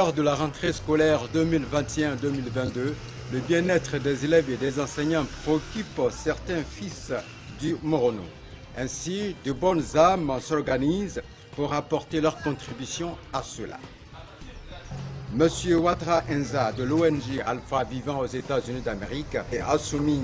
lors de la rentrée scolaire 2021-2022, le bien-être des élèves et des enseignants préoccupe certains fils du Morono. Ainsi, de bonnes âmes s'organisent pour apporter leur contribution à cela. Monsieur Ouattara Enza de l'ONG Alpha vivant aux États-Unis d'Amérique et Assoumi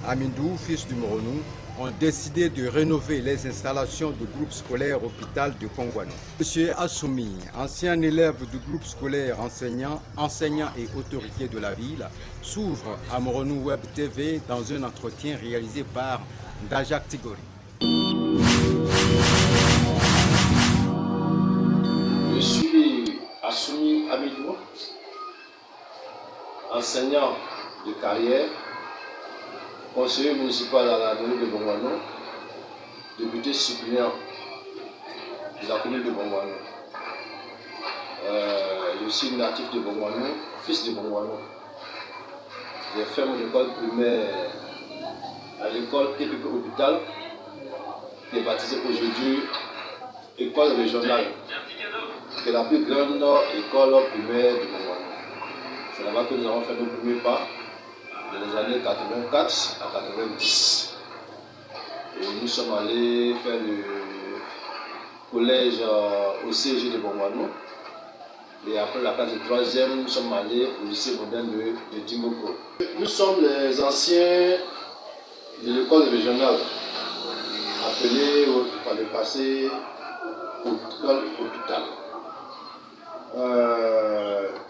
Amindou, fils du Morono, ont décidé de rénover les installations du groupe scolaire hôpital de Kongouano. Monsieur Assoumi, ancien élève du groupe scolaire enseignant et autorité de la ville, s'ouvre à Morono Web TV dans un entretien réalisé par Dajak Tigori. Je suis Assoumi Amindou, enseignant de carrière, conseiller municipal à la commune de Kongouano, député suppléant de la commune de Kongouano. Je suis natif de Kongouano, fils de Kongouano. J'ai fait mon école primaire à l'école typique hôpital, qui est baptisée aujourd'hui école régionale, qui est la plus grande école primaire de Kongouano. C'est là-bas que nous avons fait nos premiers pas dans les années 84 à 90. Et nous sommes allés faire le collège au CG de Kongouano. Et après la classe de 3e, nous sommes allés au lycée moderne de Dimoko. Nous sommes les anciens de l'école régionale, appelée par le passé école hôpital.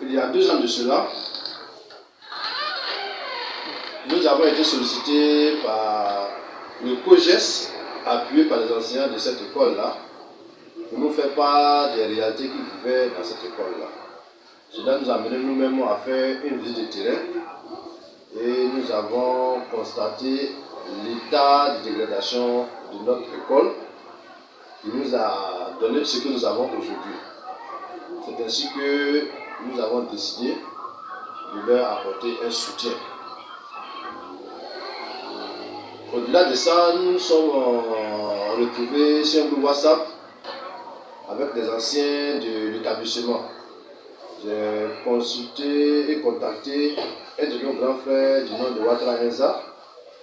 Il y a 2 ans de cela, nous avons été sollicités par le COGES, appuyé par les enseignants de cette école-là, pour nous faire part des réalités qu'ils vivaient dans cette école-là. Cela nous a amené nous-mêmes à faire une visite de terrain et nous avons constaté l'état de dégradation de notre école qui nous a donné ce que nous avons aujourd'hui. C'est ainsi que nous avons décidé de leur apporter un soutien. Au-delà de ça, nous sommes retrouvés sur un groupe WhatsApp avec les anciens de l'établissement. J'ai consulté et contacté un de nos grands frères du nom de Ouattara Enza,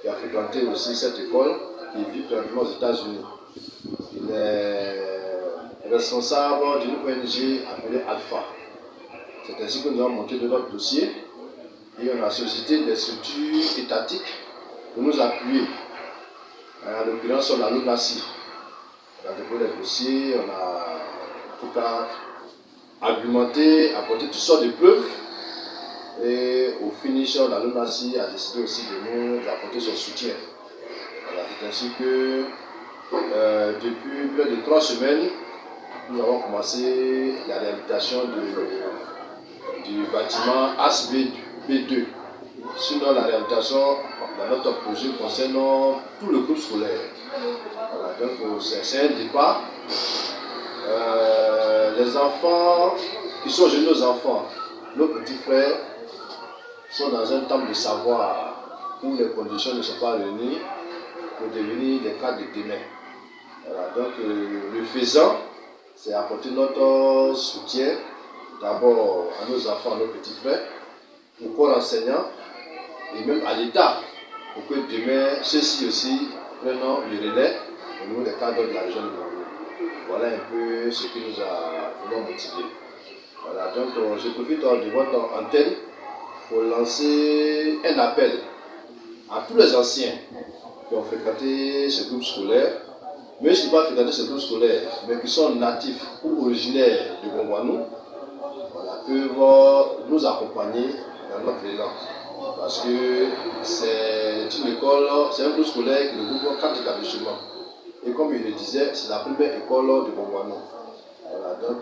qui a fréquenté aussi cette école, qui vit présentement aux États-Unis. Il est responsable d'une ONG appelée Alpha. C'est ainsi que nous avons monté de notre dossier et on a sollicité des structures étatiques pour nous appuyer. En l'occurrence, on a l'ONACI. On a déposé les dossiers, on a en tout cas argumenté, apporté toutes sortes de preuves. Et au finish, la LONACI a décidé aussi de nous apporter son soutien. Voilà, c'est ainsi que depuis près de 3 semaines, nous avons commencé la réhabilitation du bâtiment ASB2. Sinon, la réhabilitation dans notre projet concerne tout le groupe scolaire. Voilà, donc c'est un départ. Les enfants qui sont jeunes, nos enfants, nos petits frères, sont dans un temps de savoir où les conditions ne sont pas réunies pour devenir des cadres de demain. Voilà, donc le faisant, c'est apporter notre soutien d'abord à nos enfants, à nos petits frères, au corps enseignant et même à l'État, pour que demain, ceux-ci aussi prennent le relais au niveau des cadres de la région de Kongouano. Voilà un peu ce qui nous a vraiment motivés. Voilà, donc je profite de votre antenne pour lancer un appel à tous les anciens qui ont fréquenté ce groupe scolaire, mais qui n'ont pas fréquenté ce groupe scolaire, mais qui sont natifs ou originaires de Kongouano, voilà, peuvent nous accompagner dans notre élan. Parce que c'est une école, c'est un groupe scolaire qui regroupe 4 établissements. Et comme il le disait, c'est la première école de Kongouano. Voilà, donc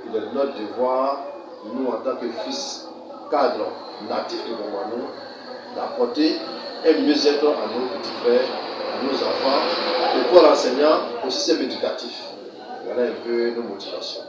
il est de notre devoir, nous en tant que fils cadres natifs de Kongouano, d'apporter un mieux-être à nos petits frères, à nos enfants, au corps enseignant, au système éducatif. Voilà un peu nos motivations.